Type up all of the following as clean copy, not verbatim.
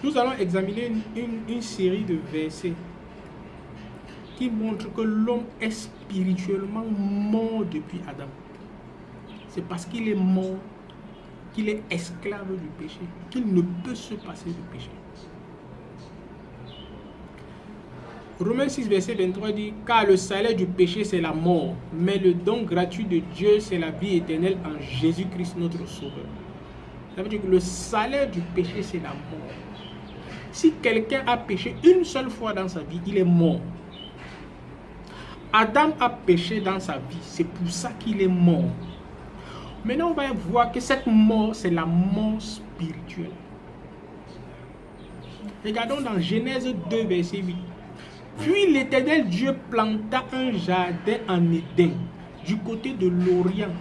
Nous allons examiner une série de versets qui montrent que l'homme est spirituellement mort depuis Adam. C'est parce qu'il est mort, qu'il est esclave du péché, qu'il ne peut se passer du péché. Romains 6, verset 23 dit « Car le salaire du péché, c'est la mort, mais le don gratuit de Dieu, c'est la vie éternelle en Jésus-Christ, notre Sauveur. » Ça veut dire que le salaire du péché, c'est la mort. Si quelqu'un a péché une seule fois dans sa vie, il est mort. Adam a péché dans sa vie, c'est pour ça qu'il est mort. Maintenant, on va voir que cette mort, c'est la mort spirituelle. Regardons dans Genèse 2, verset 8. Puis l'Éternel Dieu planta un jardin en Éden, du côté de l'Orient,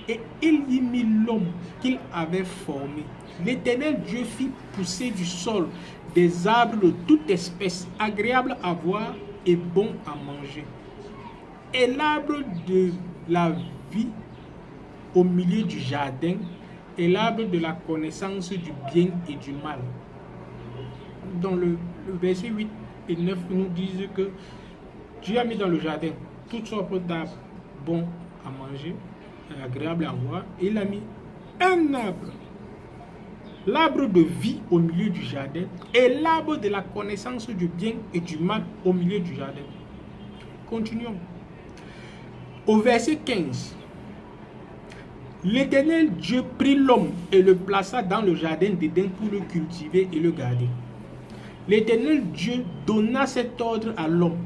et il y mit l'homme qu'il avait formé. L'Éternel Dieu fit pousser du sol des arbres de toute espèce, agréables à voir et bons à manger. Et l'arbre de la vie au milieu du jardin, et l'arbre de la connaissance du bien et du mal. Dans le verset 8 et 9 nous disent que Dieu a mis dans le jardin toutes sortes d'arbres bons à manger, agréables à voir, et il a mis un arbre, l'arbre de vie au milieu du jardin, et l'arbre de la connaissance du bien et du mal au milieu du jardin. Continuons. Au verset 15, l'Éternel Dieu prit l'homme et le plaça dans le jardin d'Éden pour le cultiver et le garder. L'Éternel Dieu donna cet ordre à l'homme.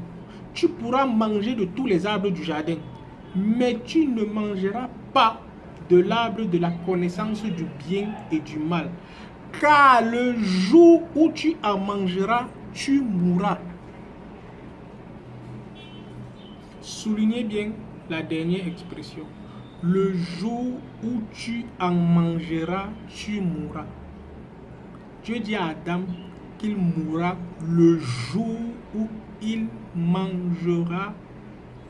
Tu pourras manger de tous les arbres du jardin, mais tu ne mangeras pas de l'arbre de la connaissance du bien et du mal. Car le jour où tu en mangeras, tu mourras. Soulignez bien la dernière expression. Le jour où tu en mangeras, tu mourras. Dieu dit à Adam qu'il mourra le jour où il mangera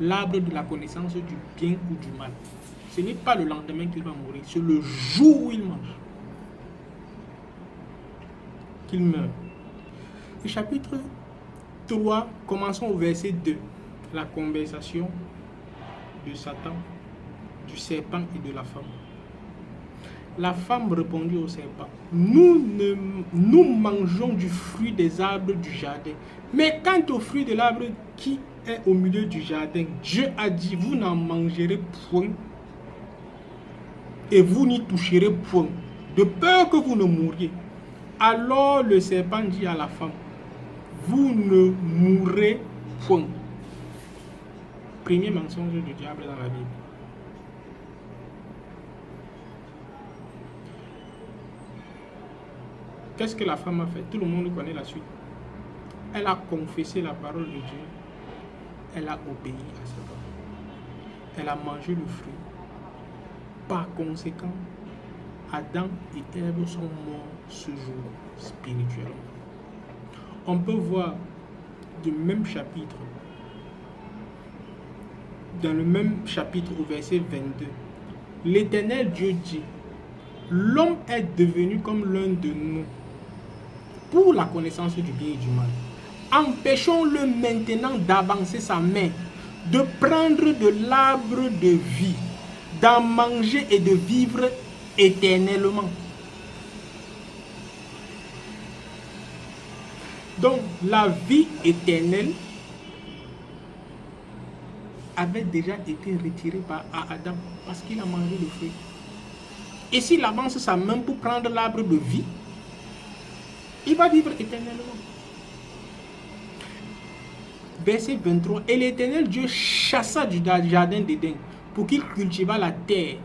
l'arbre de la connaissance du bien ou du mal. Ce n'est pas le lendemain qu'il va mourir, c'est le jour où il mange qu'il meurt. Le chapitre 3, commençons au verset 2, la conversation de Satan, du serpent et de la femme. La femme répondit au serpent, nous mangeons du fruit des arbres du jardin. Mais quant au fruit de l'arbre qui est au milieu du jardin, Dieu a dit, vous n'en mangerez point et vous n'y toucherez point, de peur que vous ne mouriez. Alors le serpent dit à la femme, vous ne mourrez point. Premier mensonge du diable dans la Bible. Qu'est-ce que la femme a fait? Tout le monde connaît la suite. Elle a confessé la parole de Dieu. Elle a obéi à sa parole. Elle a mangé le fruit. Par conséquent, Adam et Ève sont morts ce jour spirituellement. On peut voir du même chapitre, dans le même chapitre au verset 22, l'Éternel Dieu dit, l'homme est devenu comme l'un de nous pour la connaissance du bien et du mal. Empêchons-le maintenant d'avancer sa main, de prendre de l'arbre de vie, d'en manger et de vivre éternellement. Donc, la vie éternelle avait déjà été retirée par Adam parce qu'il a mangé le fruit. Et s'il avance sa main pour prendre l'arbre de vie, il va vivre éternellement. Verset 23. Et l'Éternel Dieu chassa du jardin d'Éden pour qu'il cultivât la terre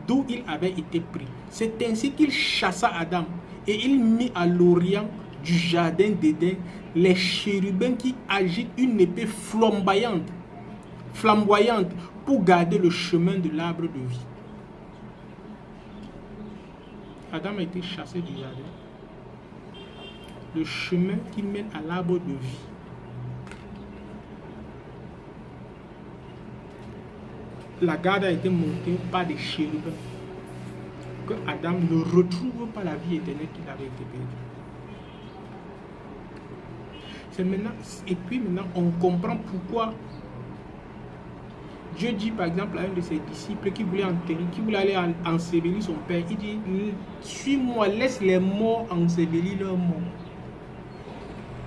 d'où il avait été pris. C'est ainsi qu'il chassa Adam et il mit à l'orient du jardin d'Éden les chérubins qui agitent une épée flamboyante pour garder le chemin de l'arbre de vie. Adam a été chassé du jardin. Le chemin qui mène à l'arbre de vie. La garde a été montée par des chérubins. Que Adam ne retrouve pas la vie éternelle qu'il avait été perdue. C'est maintenant, et puis maintenant, on comprend pourquoi Dieu dit par exemple à un de ses disciples qui voulait enterrer, qui voulait aller ensevelir son père. Il dit, suis-moi, laisse les morts ensevelir leurs morts.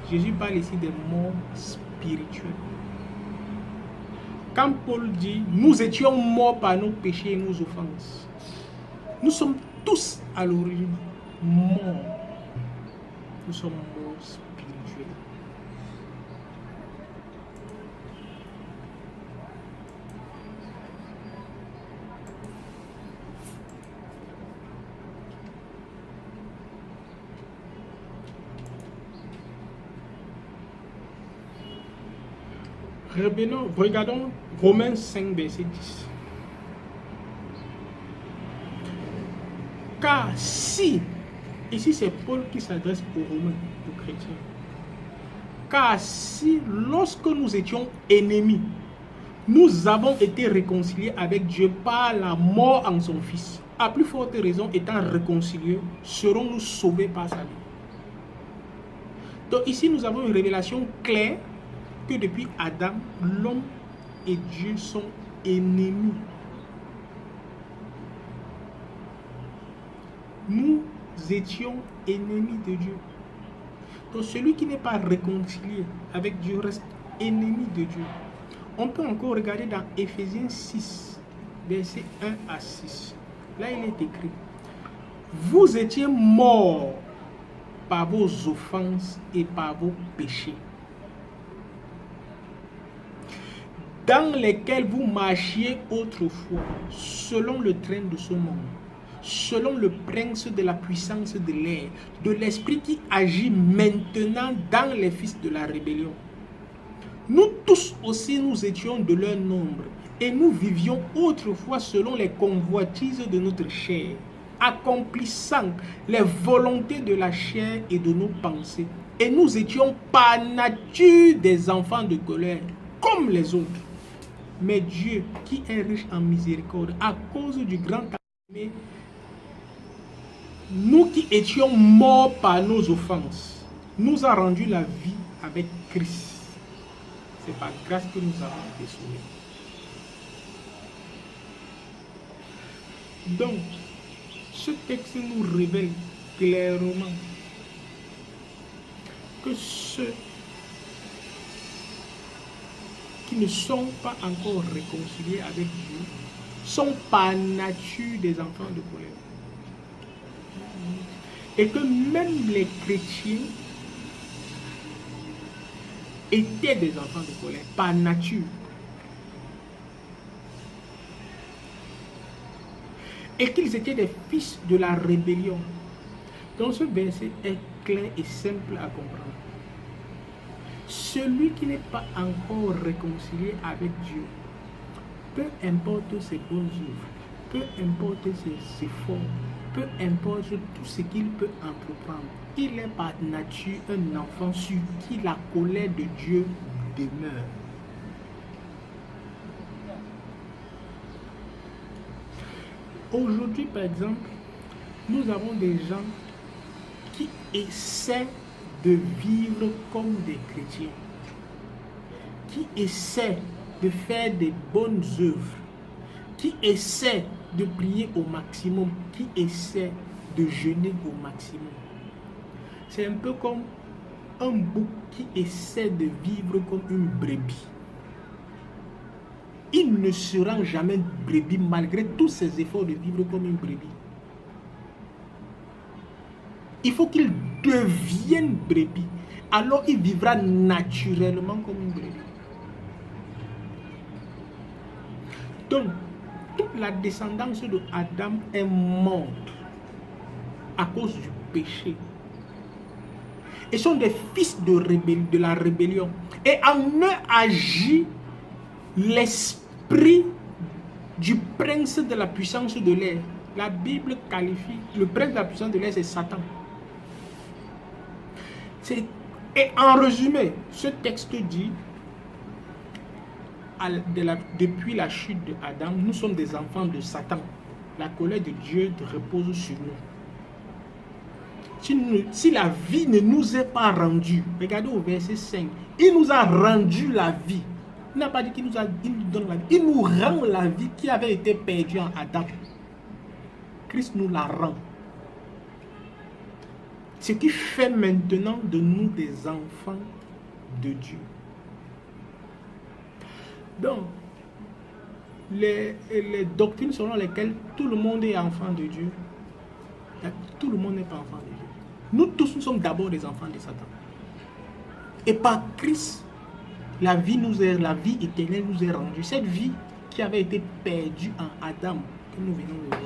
Jésus parle ici des morts spirituels. Quand Paul dit, nous étions morts par nos péchés et nos offenses. Nous sommes tous à l'origine morts. Nous sommes morts spirituels. Regardons Romains 5, verset 10. Car si, ici c'est Paul qui s'adresse aux Romains, aux chrétiens. Car si, lorsque nous étions ennemis, nous avons été réconciliés avec Dieu par la mort en son Fils, à plus forte raison, étant réconciliés, serons-nous sauvés par sa vie. Donc ici, nous avons une révélation claire que depuis Adam, l'homme et Dieu sont ennemis. Nous étions ennemis de Dieu. Donc celui qui n'est pas réconcilié avec Dieu reste ennemi de Dieu. On peut encore regarder dans Éphésiens 6, versets 1 à 6. Là, il est écrit, vous étiez morts par vos offenses et par vos péchés, dans lesquels vous marchiez autrefois, selon le train de ce monde, selon le prince de la puissance de l'air, de l'esprit qui agit maintenant dans les fils de la rébellion. Nous tous aussi, nous étions de leur nombre, et nous vivions autrefois selon les convoitises de notre chair, accomplissant les volontés de la chair et de nos pensées. Et nous étions par nature des enfants de colère, comme les autres. Mais Dieu, qui est riche en miséricorde, à cause du grand amour, nous qui étions morts par nos offenses, nous a rendu la vie avec Christ. C'est par grâce que nous avons été sauvés. Donc, ce texte nous révèle clairement que ceux qui ne sont pas encore réconciliés avec Dieu sont par nature des enfants de colère. Et que même les chrétiens étaient des enfants de colère, par nature. Et qu'ils étaient des fils de la rébellion. Donc ce verset est clair et simple à comprendre. Celui qui n'est pas encore réconcilié avec Dieu, peu importe ses bonnes œuvres, peu importe ses efforts, peu importe tout ce qu'il peut entreprendre, il est par nature un enfant sur qui la colère de Dieu demeure. Aujourd'hui, par exemple, nous avons des gens qui essaient de vivre comme des chrétiens, qui essaient de faire des bonnes œuvres, qui essaient de prier au maximum, qui essaient de jeûner au maximum. C'est un peu comme un bouc qui essaie de vivre comme une brebis. Il ne sera jamais brebis malgré tous ses efforts de vivre comme une brebis. Il faut qu'il devienne brebis. Alors il vivra naturellement comme une brebis. Donc, toute la descendance de Adam est morte à cause du péché. Ils sont des fils de la rébellion. Et en eux agit l'esprit du prince de la puissance de l'air. La Bible qualifie le prince de la puissance de l'air, c'est Satan. Et en résumé, ce texte dit, depuis la chute de Adam, nous sommes des enfants de Satan. La colère de Dieu repose sur nous. si la vie ne nous est pas rendue, regardez au verset 5, il nous a rendu la vie. Il n'a pas dit qu'il nous donne la vie. Il nous rend la vie qui avait été perdue en Adam. Christ nous la rend. Ce qui fait maintenant de nous des enfants de Dieu. Donc, les doctrines selon lesquelles tout le monde est enfant de Dieu, tout le monde n'est pas enfant de Dieu. Nous tous, nous sommes d'abord des enfants de Satan. Et par Christ, la vie éternelle nous est rendue. Cette vie qui avait été perdue en Adam, que nous venons de voir.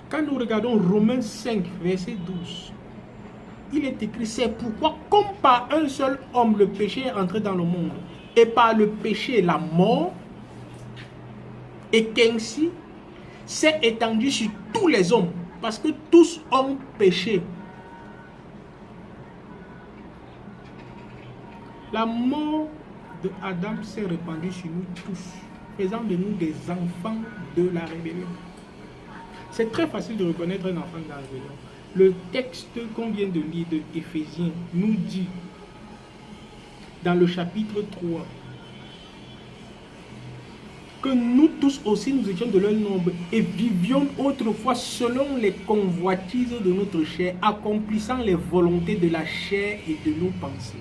Quand nous regardons Romains 5, verset 12, il est écrit, c'est pourquoi, comme par un seul homme, le péché est entré dans le monde, et par le péché, la mort, et qu'ainsi, s'est étendu sur tous les hommes, parce que tous ont péché. La mort de Adam s'est répandue sur nous tous, faisant de nous des enfants de la rébellion. C'est très facile de reconnaître un enfant de la rébellion. Le texte qu'on vient de lire de Éphésiens nous dit, dans le chapitre 3, que nous tous aussi nous étions de leur nombre et vivions autrefois selon les convoitises de notre chair, accomplissant les volontés de la chair et de nos pensées.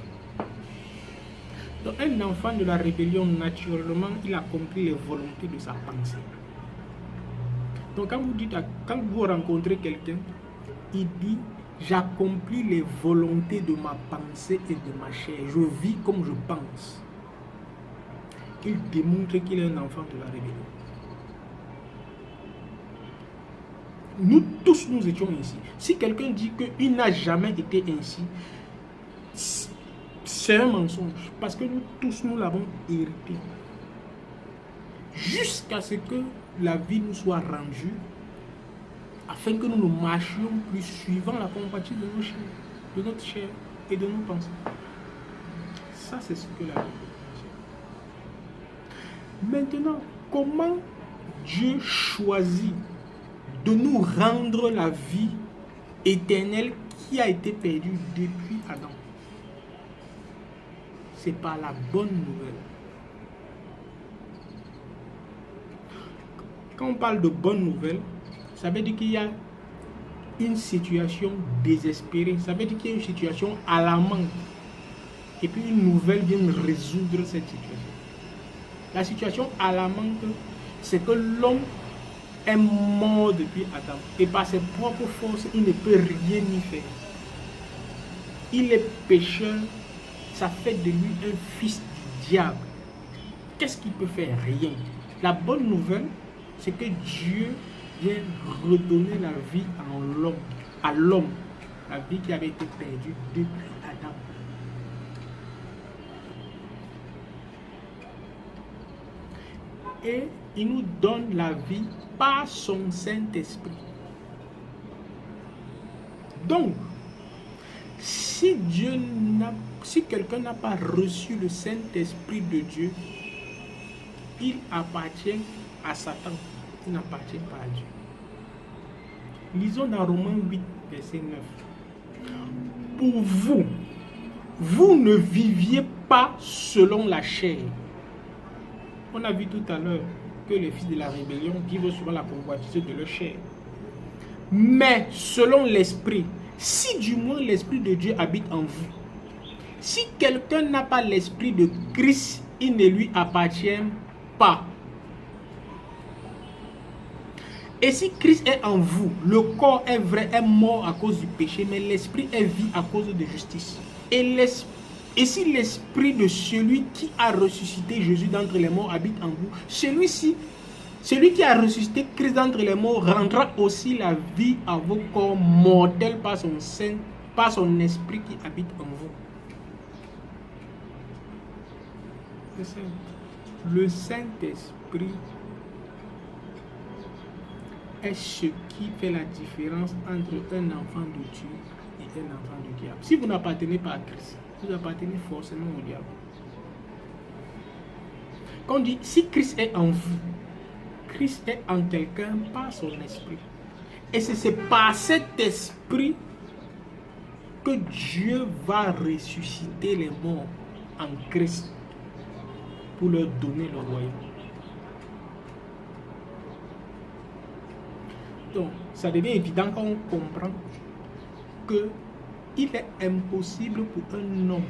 Donc un enfant de la rébellion, naturellement, il accomplit les volontés de sa pensée. Donc quand vous rencontrez quelqu'un, il dit, j'accomplis les volontés de ma pensée et de ma chair. Je vis comme je pense. Il démontre qu'il est un enfant de la rébellion. Nous tous, nous étions ainsi. Si quelqu'un dit qu'il n'a jamais été ainsi, c'est un mensonge. Parce que nous tous, nous l'avons hérité. Jusqu'à ce que la vie nous soit rendue, afin que nous ne marchions plus suivant la compagnie de notre chair et de nos pensées. Ça, c'est ce que la Bible dit. Maintenant, comment Dieu choisit de nous rendre la vie éternelle qui a été perdue depuis Adam? C'est par la bonne nouvelle. Quand on parle de bonne nouvelle, ça veut dire qu'il y a une situation désespérée. Ça veut dire qu'il y a une situation alarmante. Et puis une nouvelle vient résoudre cette situation. La situation alarmante, c'est que l'homme est mort depuis Adam. Et par ses propres forces, il ne peut rien y faire. Il est pécheur. Ça fait de lui un fils du diable. Qu'est-ce qu'il peut faire? Rien. La bonne nouvelle, c'est que Dieu vient redonner la vie à l'homme, la vie qui avait été perdue depuis Adam. Et il nous donne la vie par son Saint-Esprit. Donc, si quelqu'un n'a pas reçu le Saint-Esprit de Dieu, il appartient à Satan. Il n'appartient pas à Dieu. Lisons dans Romains 8, verset 9. Pour vous, vous ne viviez pas selon la chair. On a vu tout à l'heure que les fils de la rébellion vivent selon la convoitise de leur chair. Mais selon l'Esprit, si du moins l'Esprit de Dieu habite en vous. Si quelqu'un n'a pas l'Esprit de Christ, il ne lui appartient pas. Et si Christ est en vous, le corps est vrai, est mort à cause du péché, mais l'esprit est vie à cause de justice. Et si l'esprit de celui qui a ressuscité Jésus d'entre les morts habite en vous, celui qui a ressuscité Christ d'entre les morts rendra aussi la vie à vos corps mortels par son esprit qui habite en vous. C'est simple. Le Saint-Esprit est ce qui fait la différence entre un enfant de Dieu et un enfant du diable. Si vous n'appartenez pas à Christ, vous appartenez forcément au diable. Quand on dit, si Christ est en vous, Christ est en quelqu'un par son esprit. Et c'est par cet esprit que Dieu va ressusciter les morts en Christ pour leur donner le royaume. Donc, ça devient évident quand on comprend que il est impossible pour un homme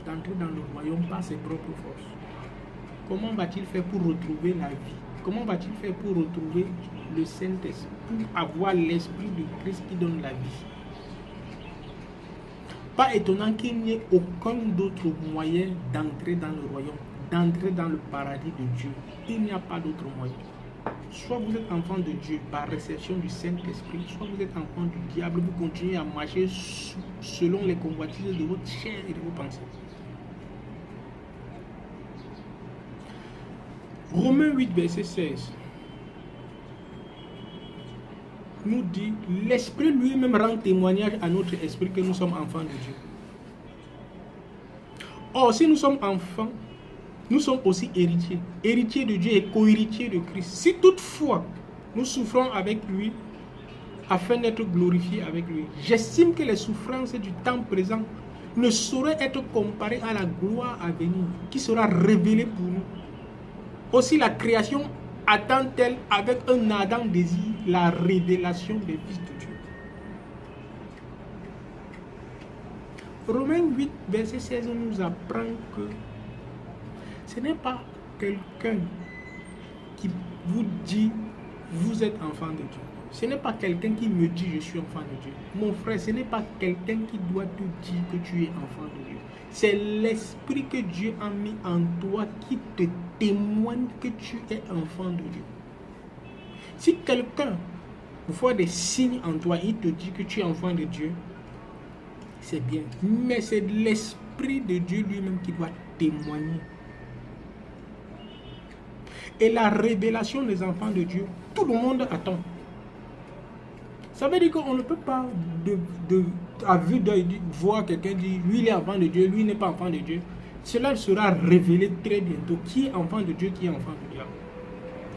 d'entrer dans le royaume par ses propres forces. Comment va-t-il faire pour retrouver la vie? Comment va-t-il faire pour retrouver le Saint-Esprit, pour avoir l'Esprit de Christ qui donne la vie? Pas étonnant qu'il n'y ait aucun d'autre moyen d'entrer dans le royaume, d'entrer dans le paradis de Dieu. Il n'y a pas d'autre moyen. Soit vous êtes enfant de Dieu par réception du Saint-Esprit, soit vous êtes enfant du diable, vous continuez à marcher selon les convoitises de votre chair et de vos pensées. Romains 8, verset 16 nous dit, l'Esprit lui-même rend témoignage à notre esprit que nous sommes enfants de Dieu. Or, si nous sommes enfants, nous sommes aussi héritiers, héritiers de Dieu et co-héritiers de Christ. Si toutefois nous souffrons avec lui, afin d'être glorifiés avec lui, j'estime que les souffrances du temps présent ne sauraient être comparées à la gloire à venir, qui sera révélée pour nous. Aussi la création attend-elle avec un ardent désir la révélation des fils de Dieu. Romains 8, verset 16 nous apprend que ce n'est pas quelqu'un qui vous dit vous êtes enfant de Dieu. Ce n'est pas quelqu'un qui me dit je suis enfant de Dieu. Mon frère, ce n'est pas quelqu'un qui doit te dire que tu es enfant de Dieu. C'est l'esprit que Dieu a mis en toi qui te témoigne que tu es enfant de Dieu. Si quelqu'un voit des signes en toi, il te dit que tu es enfant de Dieu, c'est bien. Mais c'est l'esprit de Dieu lui-même qui doit témoigner. Et la révélation des enfants de Dieu, tout le monde attend. Ça veut dire qu'on ne peut pas, à vue d'œil, voir quelqu'un dire, lui il est enfant de Dieu, lui il n'est pas enfant de Dieu. Cela sera révélé très bientôt. Qui est enfant de Dieu, qui est enfant du diable.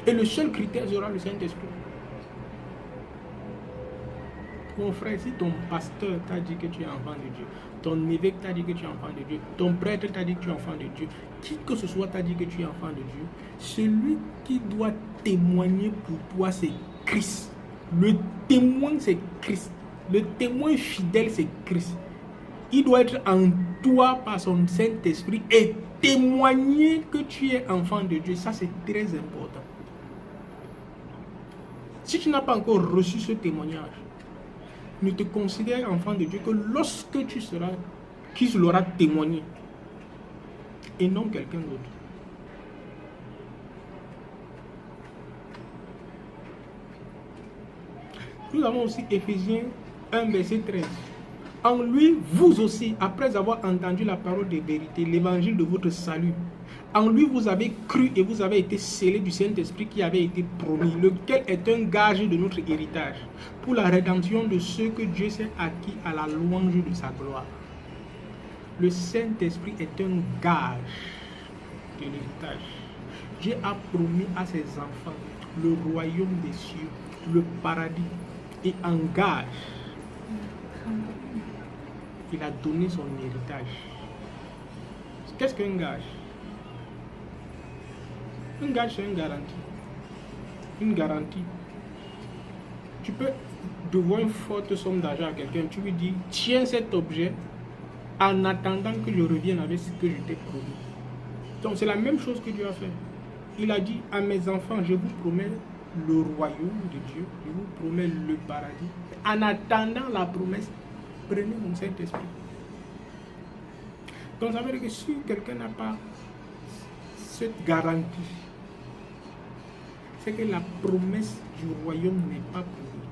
Et le seul critère sera le Saint-Esprit. Mon frère, si ton pasteur t'a dit que tu es enfant de Dieu, ton évêque t'a dit que tu es enfant de Dieu, ton prêtre t'a dit que tu es enfant de Dieu, qui que ce soit t'a dit que tu es enfant de Dieu, celui qui doit témoigner pour toi, c'est Christ. Le témoin, c'est Christ. Le témoin fidèle, c'est Christ. Il doit être en toi par son Saint-Esprit et témoigner que tu es enfant de Dieu. Ça, c'est très important. Si tu n'as pas encore reçu ce témoignage, ne te considère enfant de Dieu que lorsque tu seras, qui l'aura témoigné et non quelqu'un d'autre. Nous avons aussi Éphésiens 1, verset 13. En lui, vous aussi, après avoir entendu la parole de vérité, l'évangile de votre salut, en lui vous avez cru et vous avez été scellés du Saint-Esprit qui avait été promis, lequel est un gage de notre héritage, pour la rédemption de ceux que Dieu s'est acquis à la louange de sa gloire. Le Saint-Esprit est un gage de l'héritage. Dieu a promis à ses enfants le royaume des cieux, le paradis, et en gage, il a donné son héritage. Qu'est-ce qu'un gage? Un gage, c'est une garantie. Une garantie. Tu peux devoir une forte somme d'argent à quelqu'un. Tu lui dis, tiens cet objet en attendant que je revienne avec ce que je t'ai promis. Donc c'est la même chose que Dieu a fait. Il a dit à mes enfants, je vous promets le royaume de Dieu, je vous promets le paradis. En attendant la promesse, prenez mon Saint-Esprit. Donc ça veut dire que si quelqu'un n'a pas cette garantie, c'est que la promesse du royaume n'est pas pour lui.